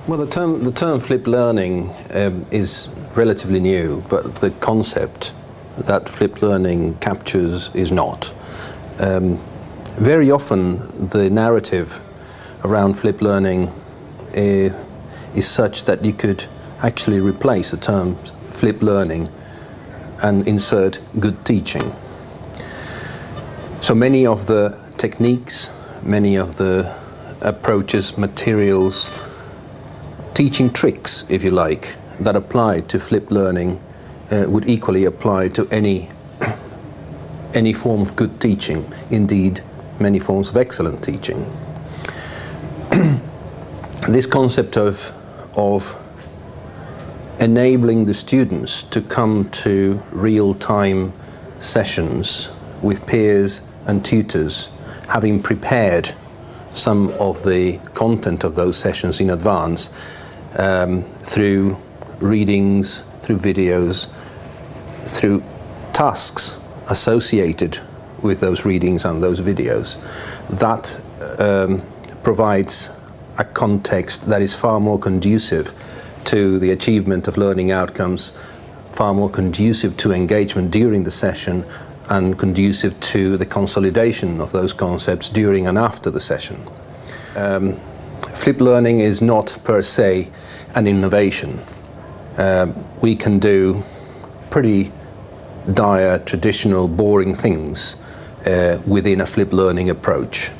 Well, the term flipped learning is relatively new, but the concept that flipped learning captures is not. Very often the narrative around flipped learning is such that you could actually replace the term flipped learning and insert good teaching. So many of the techniques, many of the approaches, materials, teaching tricks, if you like, that apply to flipped learning would equally apply to any form of good teaching, indeed many forms of excellent teaching. This concept of enabling the students to come to real-time sessions with peers and tutors, having prepared some of the content of those sessions in advance, through readings, through videos, through tasks associated with those readings and those videos. That provides a context that is far more conducive to the achievement of learning outcomes, far more conducive to engagement during the session, and conducive to the consolidation of those concepts during and after the session. Flipped learning is not per se an innovation. We can do pretty dire, traditional, boring things within a flipped learning approach.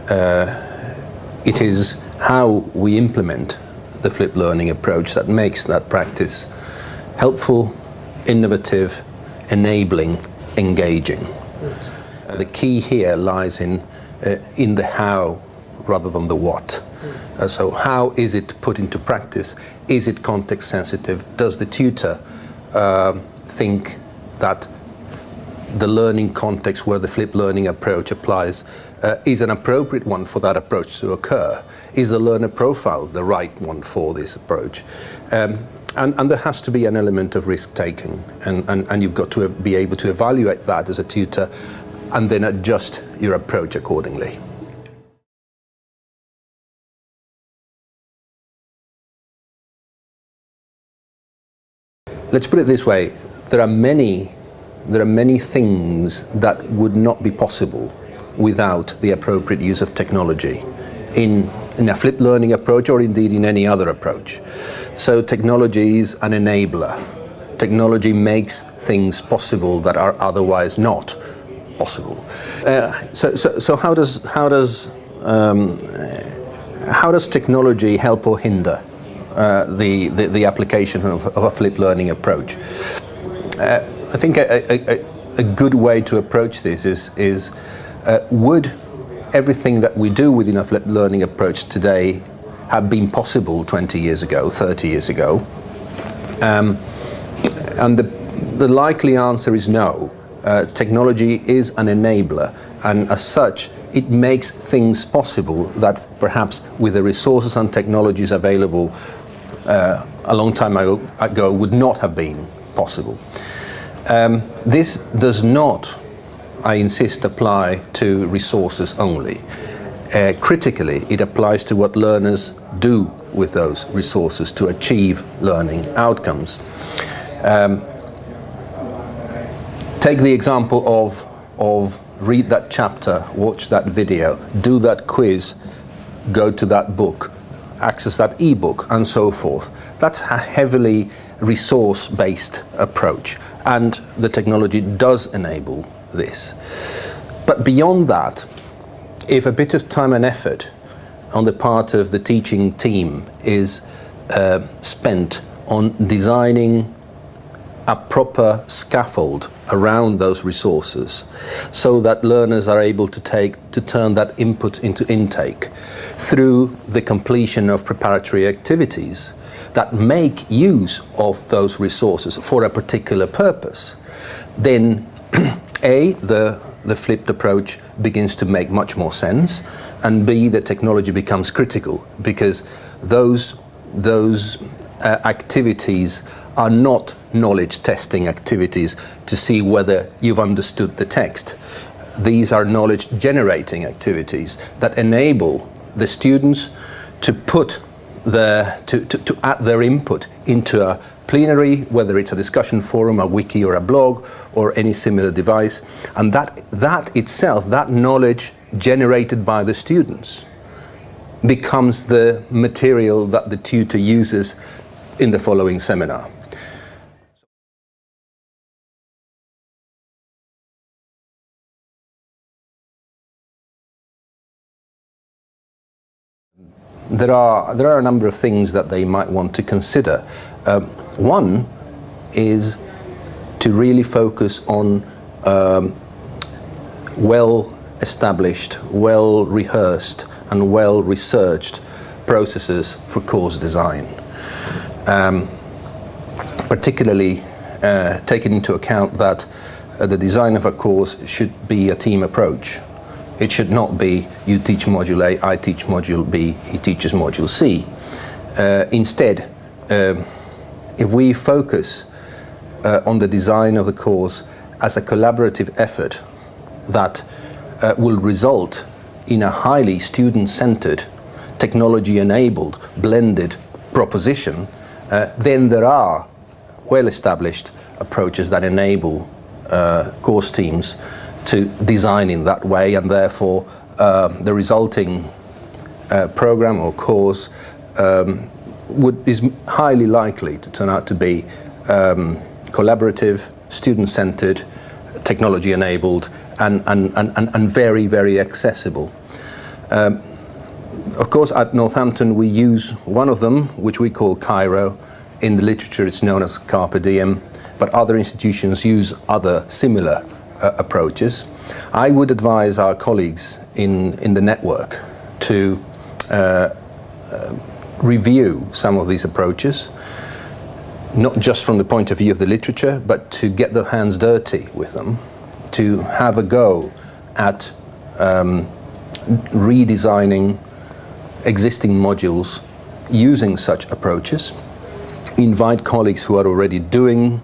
It is how we implement the flipped learning approach that makes that practice helpful, innovative, enabling, engaging. The key here lies in the how rather than the what. So how is it put into practice? Is it context sensitive? Does the tutor think that the learning context where the flipped learning approach applies is an appropriate one for that approach to occur? Is the learner profile the right one for this approach? And there has to be an element of risk-taking, and you've got to be able to evaluate that as a tutor and then adjust your approach accordingly. Let's put it this way, there are many things that would not be possible without the appropriate use of technology in a flipped learning approach, or indeed in any other approach. So technology is an enabler. Technology makes things possible that are otherwise not possible. So how does technology help or hinder the application of a flipped learning approach? I think a good way to approach this is would everything that we do within a flipped learning approach today have been possible 20 years ago, 30 years ago? And the likely answer is no. Technology is an enabler, and as such it makes things possible that perhaps with the resources and technologies available a long time ago would not have been possible. This does not, I insist, apply to resources only. Critically, it applies to what learners do with those resources to achieve learning outcomes. Take the example of read that chapter, watch that video, do that quiz, go to that book, access that e-book, and so forth. That's a heavily resource-based approach, and the technology does enable this. But beyond that, if a bit of time and effort on the part of the teaching team is spent on designing a proper scaffold around those resources so that learners are able to turn that input into intake through the completion of preparatory activities that make use of those resources for a particular purpose, then A, the flipped approach begins to make much more sense, and B, the technology becomes critical, because those activities are not knowledge testing activities to see whether you've understood the text. These are knowledge generating activities that enable the students to put to add their input into a plenary, whether it's a discussion forum, a wiki or a blog or any similar device, and that itself, that knowledge generated by the students, becomes the material that the tutor uses in the following seminar. There are a number of things that they might want to consider. One is to really focus on well-established, well-rehearsed and well-researched processes for course design. Particularly taking into account that the design of a course should be a team approach. It should not be you teach module A, I teach module B, he teaches module C. Instead, if we focus on the design of the course as a collaborative effort that will result in a highly student-centered, technology-enabled, blended proposition, then there are well-established approaches that enable course teams to design in that way, and therefore the resulting program or course is highly likely to turn out to be collaborative, student-centered, technology-enabled, and very, very accessible. Of course, at Northampton we use one of them, which we call Cairo. In the literature it's known as Carpe Diem, but other institutions use other similar approaches. I would advise our colleagues in the network to review some of these approaches, not just from the point of view of the literature, but to get their hands dirty with them, to have a go at redesigning existing modules using such approaches, invite colleagues who are already doing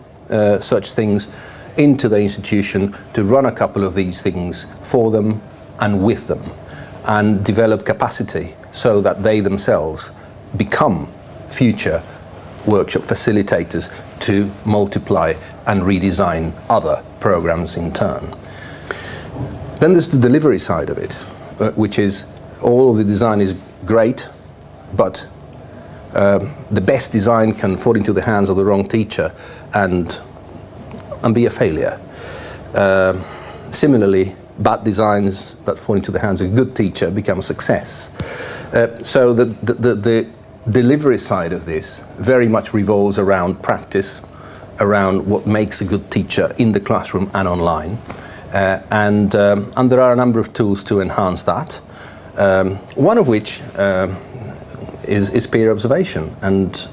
such things into the institution to run a couple of these things for them and with them, and develop capacity so that they themselves become future workshop facilitators to multiply and redesign other programs in turn. Then there's the delivery side of it, which is all of the design is great, but the best design can fall into the hands of the wrong teacher and be a failure. Similarly, bad designs that fall into the hands of a good teacher become a success. So the delivery side of this very much revolves around practice, around what makes a good teacher in the classroom and online. And there are a number of tools to enhance that. One of which is peer observation, and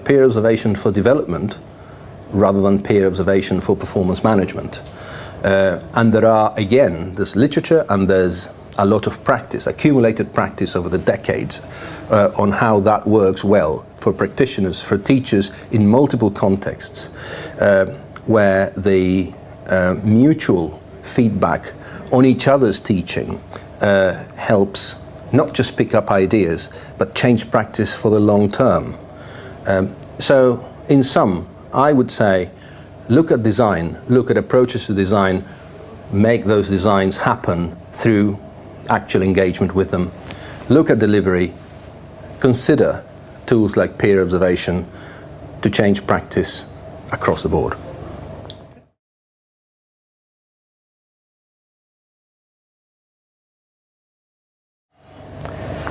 peer observation for development rather than peer observation for performance management. And there are, again, there's literature and there's a lot of practice, accumulated practice over the decades on how that works well for practitioners, for teachers in multiple contexts, where the mutual feedback on each other's teaching helps not just pick up ideas, but change practice for the long term. So in sum, I would say, look at design, look at approaches to design, make those designs happen through actual engagement with them. Look at delivery, consider tools like peer observation to change practice across the board.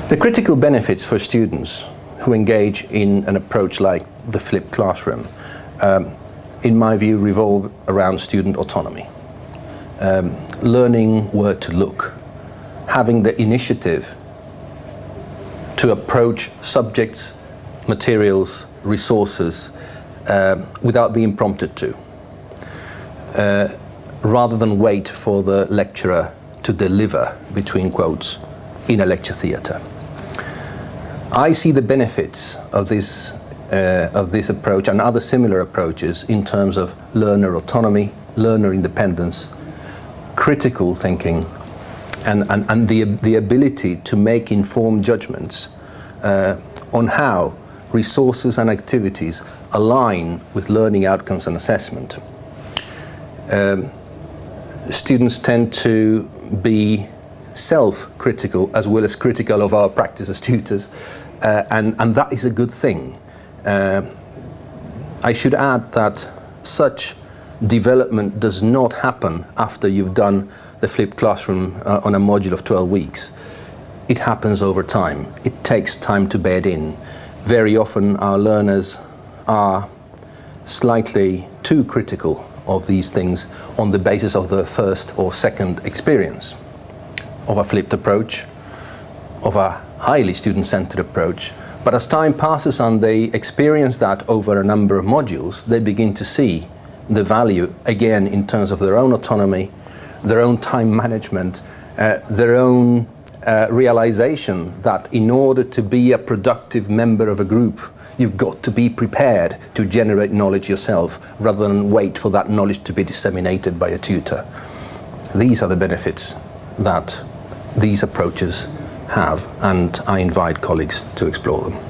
The critical benefits for students who engage in an approach like the flipped classroom, in my view, revolve around student autonomy. Learning where to look, having the initiative to approach subjects, materials, resources without being prompted to, rather than wait for the lecturer to deliver, between quotes, in a lecture theatre. I see the benefits of this approach and other similar approaches in terms of learner autonomy, learner independence, critical thinking, and the ability to make informed judgments on how resources and activities align with learning outcomes and assessment. Students tend to be self-critical as well as critical of our practice as tutors, and that is a good thing. I should add that such development does not happen after you've done the flipped classroom on a module of 12 weeks. It happens over time. It takes time to bed in. Very often our learners are slightly too critical of these things on the basis of the first or second experience of a flipped approach, of a highly student-centered approach. But as time passes and they experience that over a number of modules, they begin to see the value, again, in terms of their own autonomy, their own time management, their own realization that in order to be a productive member of a group, you've got to be prepared to generate knowledge yourself rather than wait for that knowledge to be disseminated by a tutor. These are the benefits that these approaches have, and I invite colleagues to explore them.